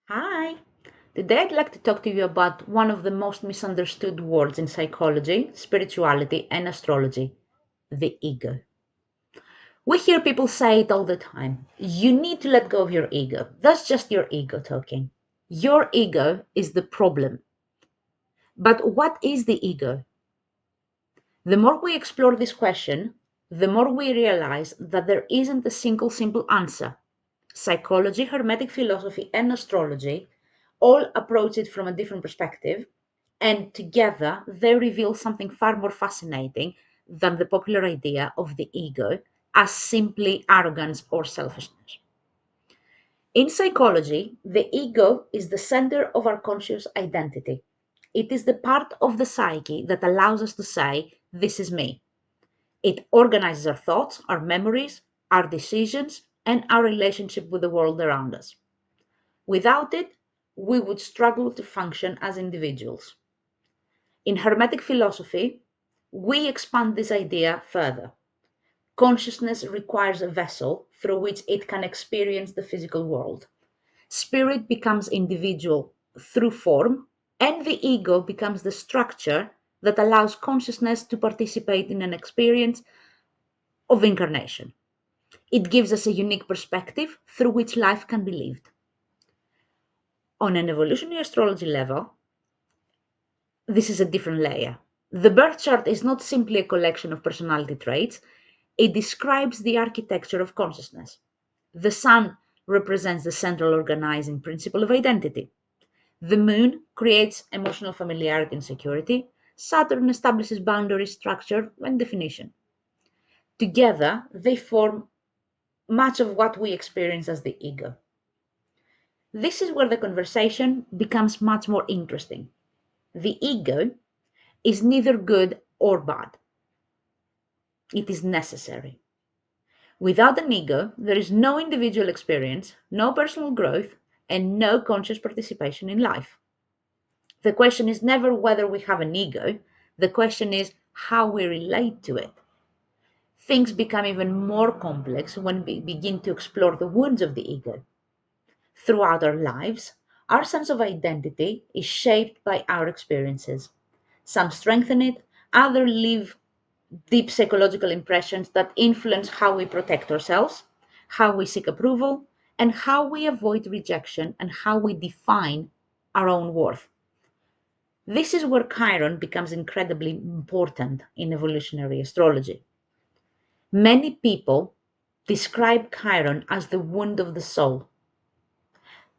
Hi! Today I'd like to talk to you about one of the most misunderstood words in psychology, spirituality, and astrology: the ego. We hear people say it all the time. You need to let go of your ego. That's just your ego talking. Your ego is the problem. But what is the ego? The more we explore this question, the more we realize that there isn't a single simple answer. Psychology, Hermetic philosophy, and astrology all approach it from a different perspective, and together they reveal something far more fascinating than the popular idea of the ego as simply arrogance or selfishness. In psychology, the ego is the center of our conscious identity. It is the part of the psyche that allows us to say, "This is me." It organizes our thoughts, our memories, our decisions, and our relationship with the world around us. Without it, we would struggle to function as individuals. In Hermetic philosophy, we expand this idea further. Consciousness requires a vessel through which it can experience the physical world. Spirit becomes individual through form, and the ego becomes the structure that allows consciousness to participate in an experience of incarnation. It gives us a unique perspective through which life can be lived. On an evolutionary astrology level, this is a different layer. The birth chart is not simply a collection of personality traits, it describes the architecture of consciousness. The sun represents the central organizing principle of identity. The moon creates emotional familiarity and security. Saturn establishes boundaries, structure, and definition. Together, they form much of what we experience as the ego. This is where the conversation becomes much more interesting. The ego is neither good or bad, it is necessary. Without an ego, there is no individual experience, no personal growth, and no conscious participation in life. The question is never whether we have an ego, the question is how we relate to it. Things become even more complex when we begin to explore the wounds of the ego. Throughout our lives, our sense of identity is shaped by our experiences. Some strengthen it, others leave deep psychological impressions that influence how we protect ourselves, how we seek approval, and how we avoid rejection and how we define our own worth. This is where Chiron becomes incredibly important in evolutionary astrology. Many people describe Chiron as the wound of the soul.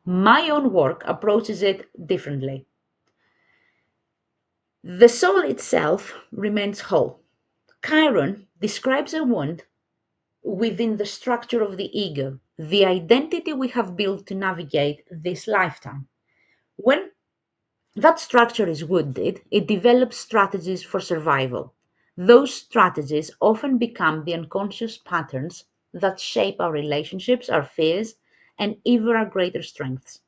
My own work approaches it differently. The soul itself remains whole. Chiron describes a wound within the structure of the ego, the identity we have built to navigate this lifetime. When that structure is wounded, it develops strategies for survival. Those strategies often become the unconscious patterns that shape our relationships, our fears, and even our greater strengths.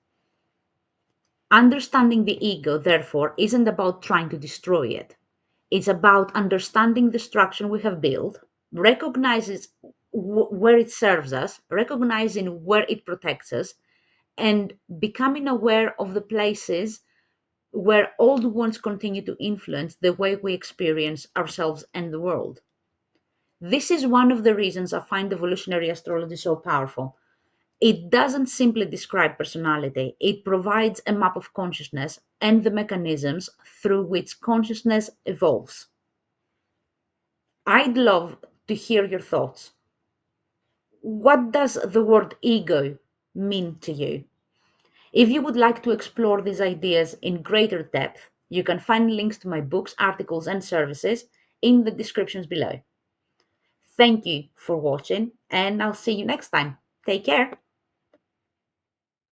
Understanding the ego, therefore, isn't about trying to destroy it. It's about understanding the structure we have built, recognizes where it serves us, recognizing where it protects us, and becoming aware of the places where old wounds continue to influence the way we experience ourselves and the world. This is one of the reasons I find evolutionary astrology so powerful. It doesn't simply describe personality, it provides a map of consciousness and the mechanisms through which consciousness evolves. I'd love to hear your thoughts. What does the word ego mean to you? If you would like to explore these ideas in greater depth, you can find links to my books, articles, and services in the descriptions below. Thank you for watching, and I'll see you next time. Take care.